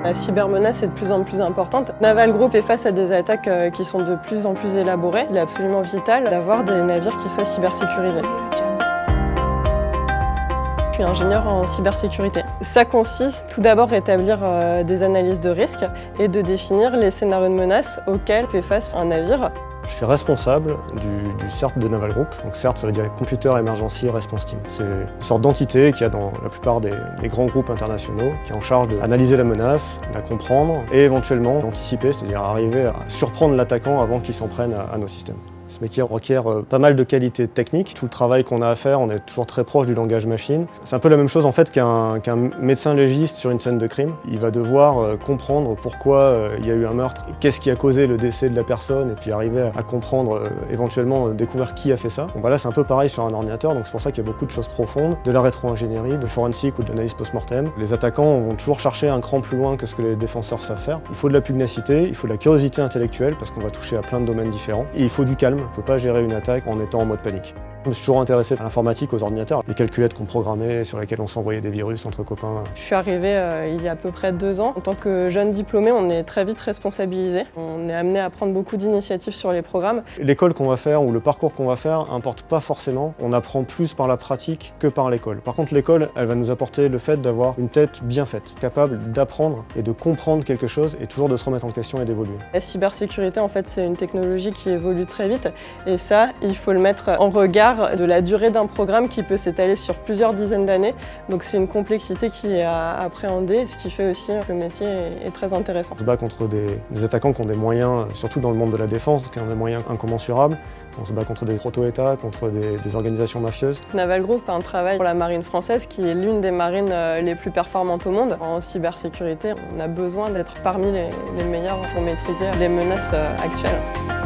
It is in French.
La cybermenace est de plus en plus importante. Naval Group est face à des attaques qui sont de plus en plus élaborées. Il est absolument vital d'avoir des navires qui soient cybersécurisés. Je suis ingénieur en cybersécurité. Ça consiste tout d'abord à établir des analyses de risque et de définir les scénarios de menace auxquels fait face un navire. Je suis responsable du CERT de Naval Group. Donc CERT, ça veut dire Computer Emergency Response Team. C'est une sorte d'entité qu'il y a dans la plupart des grands groupes internationaux qui est en charge d'analyser la menace, la comprendre et éventuellement d'anticiper, c'est-à-dire arriver à surprendre l'attaquant avant qu'il s'en prenne à nos systèmes. Ce métier requiert pas mal de qualités techniques. Tout le travail qu'on a à faire, on est toujours très proche du langage machine. C'est un peu la même chose en fait qu'un médecin légiste sur une scène de crime. Il va devoir comprendre pourquoi il y a eu un meurtre, qu'est-ce qui a causé le décès de la personne, et puis arriver à comprendre, éventuellement découvrir qui a fait ça. Bon, bah là c'est un peu pareil sur un ordinateur, donc c'est pour ça qu'il y a beaucoup de choses profondes, de la rétro-ingénierie, de forensique ou de l'analyse post-mortem. Les attaquants vont toujours chercher un cran plus loin que ce que les défenseurs savent faire. Il faut de la pugnacité, il faut de la curiosité intellectuelle parce qu'on va toucher à plein de domaines différents, et il faut du calme. On ne peut pas gérer une attaque en étant en mode panique. Je me suis toujours intéressé à l'informatique, aux ordinateurs, les calculettes qu'on programmait, sur lesquelles on s'envoyait des virus entre copains. Je suis arrivée il y a à peu près 2 ans. En tant que jeune diplômé, on est très vite responsabilisé. On est amené à prendre beaucoup d'initiatives sur les programmes. L'école qu'on va faire ou le parcours qu'on va faire n'importe pas forcément. On apprend plus par la pratique que par l'école. Par contre, l'école, elle va nous apporter le fait d'avoir une tête bien faite, capable d'apprendre et de comprendre quelque chose et toujours de se remettre en question et d'évoluer. La cybersécurité, en fait, c'est une technologie qui évolue très vite et ça, il faut le mettre en regard de la durée d'un programme qui peut s'étaler sur plusieurs dizaines d'années. Donc c'est une complexité qui est à appréhender, ce qui fait aussi que le métier est très intéressant. On se bat contre des attaquants qui ont des moyens, surtout dans le monde de la défense, qui ont des moyens incommensurables. On se bat contre des proto-États, contre des organisations mafieuses. Naval Group a un travail pour la marine française qui est l'une des marines les plus performantes au monde. En cybersécurité, on a besoin d'être parmi les meilleurs pour maîtriser les menaces actuelles.